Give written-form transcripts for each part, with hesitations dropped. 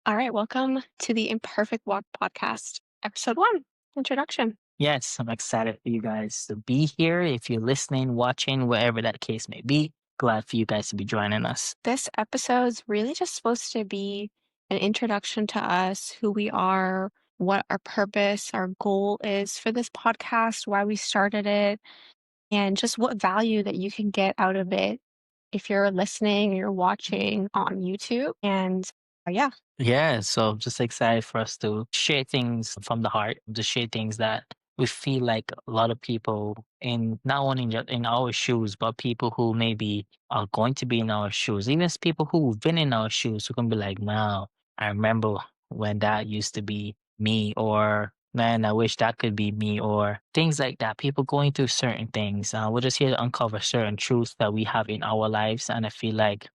All right, welcome to the Imperfect Walk podcast, episode one, introduction. Yes, I'm excited for you guys to be here. If you're listening, watching, wherever that case may be, glad for you guys to be joining us. This episode is really just supposed to be an introduction to us, who we are, what our purpose, our goal is for this podcast, why we started it, and just what value that you can get out of it if you're listening or you're watching on YouTube. And yeah, Yeah, so just excited for us to share things from the heart, to share things that we feel like a lot of people in not only just in our shoes, but people who maybe are going to be in our shoes, even as people who've been in our shoes who can be like, wow, I remember when that used to be me, or man, I wish that could be me, or things like that. People going through certain things. We're just here to uncover certain truths that we have in our lives. And I feel like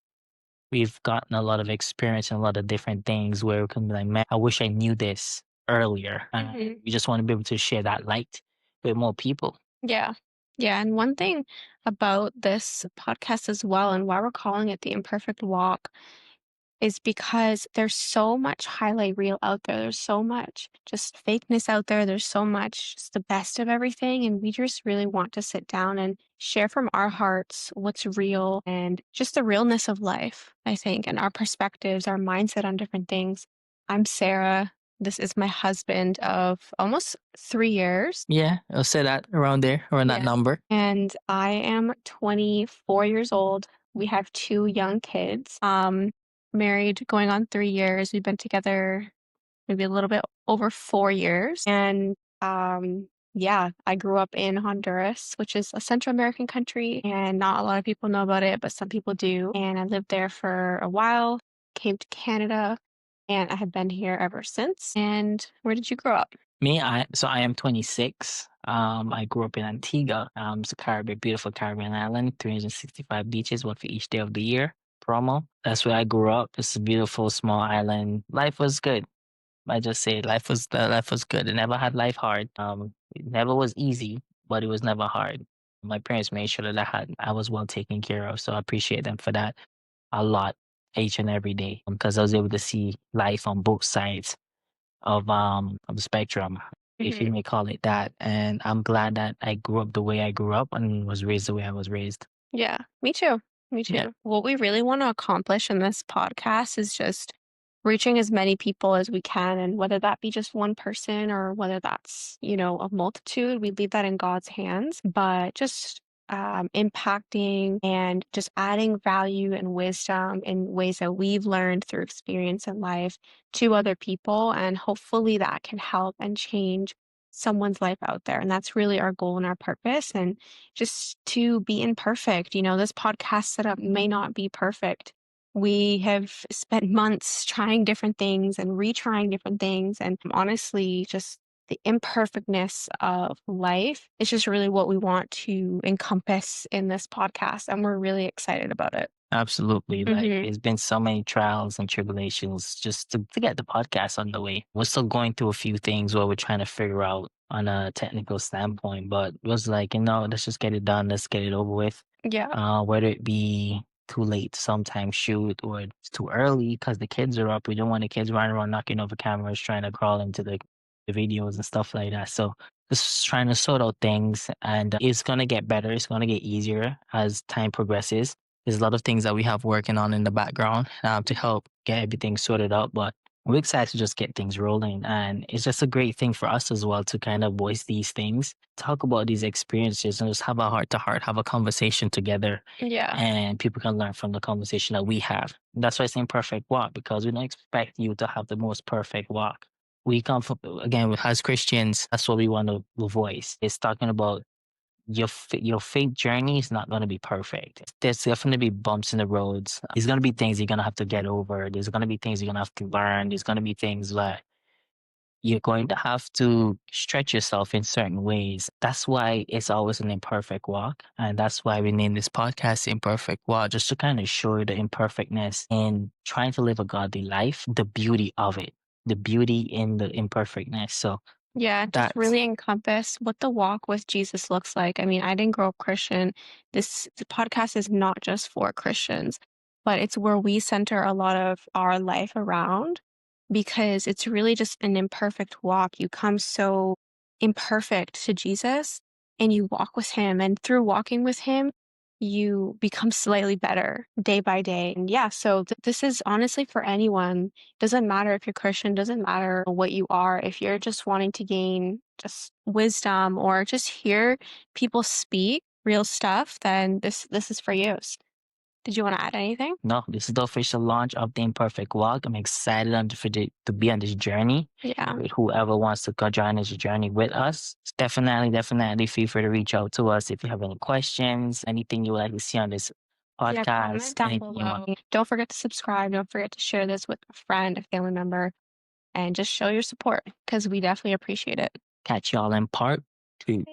we've gotten a lot of experience and a lot of different things where we can be like, man, I wish I knew this earlier. hmm We just want to be able to share that light with more people. yeah, yeah. And one thing about this podcast as well, and why we're calling it the Imperfect Walk, is because there's so much highlight reel out there. There's so much just fakeness out there. There's so much just the best of everything. And we just really want to sit down and share from our hearts what's real and just the realness of life, I think, and our perspectives, our mindset on different things. I'm Sarah. This is my husband of almost 3 years. Yeah, I'll say that around there, around that Yeah. number. And I am 24 years old. We have two young kids. Married going on 3 years. We've been together maybe a little bit over 4 years. And yeah, I grew up in Honduras, which is a Central American country, and not a lot of people know about it, but some people do. And I lived there for a while, came to Canada, and I have been here ever since. And where did you grow up? I am 26. I grew up in Antigua. It's a Caribbean, beautiful Caribbean island, 365 beaches, one for each day of the year. Promo. That's where I grew up. It's a beautiful small island. Life was good. I just say life was good. I never had life hard. It never was easy, but it was never hard. My parents made sure that I was well taken care of, so I appreciate them for that a lot each and every day because I was able to see life on both sides of the spectrum, if you Mhm. may call it that. And I'm glad that I grew up the way I grew up and was raised the way I was raised. Yeah, me too. Me Yeah. too. What we really want to accomplish in this podcast is just reaching as many people as we can. And whether that be just one person or whether that's, a multitude, we leave that in God's hands. But just impacting and just adding value and wisdom in ways that we've learned through experience in life to other people. And hopefully that can help and change someone's life out there. And that's really our goal and our purpose. And just to be imperfect. This podcast setup may not be perfect. We have spent months trying different things and retrying different things. And honestly, just the imperfectness of life is just really what we want to encompass in this podcast. And we're really excited about it. Absolutely. Like hmm there's been so many trials and tribulations just to get the podcast on the way. We're still going through a few things where we're trying to figure out on a technical standpoint, but it was like, let's just get it done. Let's get it over with. Yeah. Whether it be too late to sometimes shoot or it's too early because the kids are up. We don't want the kids running around knocking over cameras, trying to crawl into the videos and stuff like that. So just trying to sort out things and it's going to get better. It's going to get easier as time progresses. There's a lot of things that we have working on in the background to help get everything sorted out, but we're excited to just get things rolling. And it's just a great thing for us as well to kind of voice these things, talk about these experiences, and just have a heart to heart, have a conversation together. Yeah. And people can learn from the conversation that we have. That's why it's imperfect walk, because we don't expect you to have the most perfect walk. We come from, again, as Christians, that's what we want to voice. It's talking about your faith journey is not going to be perfect. There's definitely be bumps in the roads. There's going to be things you're going to have to get over. There's going to be things you're going to have to learn. There's going to be things that you're going to have to stretch yourself in certain ways. That's why it's always an imperfect walk. And that's why we named this podcast Imperfect Walk, just to kind of show you the imperfectness in trying to live a godly life, the beauty of it, the beauty in the imperfectness. So Yeah, just that's really encompass what the walk with Jesus looks like. I mean, I didn't grow up Christian. The podcast is not just for Christians, but it's where we center a lot of our life around. because it's really just an imperfect walk. You come so imperfect to Jesus and you walk with him. And through walking with him, you become slightly better day by day. And yeah, so this is honestly for anyone. Doesn't matter if you're Christian, doesn't matter what you are. If you're just wanting to gain just wisdom or just hear people speak real stuff, then this is for you. Did you want to add anything? No, this is the official launch of the Imperfect Walk. I'm excited to be on this journey Yeah. with whoever wants to join this journey with us. Definitely feel free to reach out to us if you have any questions, anything you would like to see on this Yeah, podcast, comment down anything you want. below. Don't forget to subscribe. Don't forget to share this with a friend, a family member, and just show your support because we definitely appreciate it. Catch y'all in part two.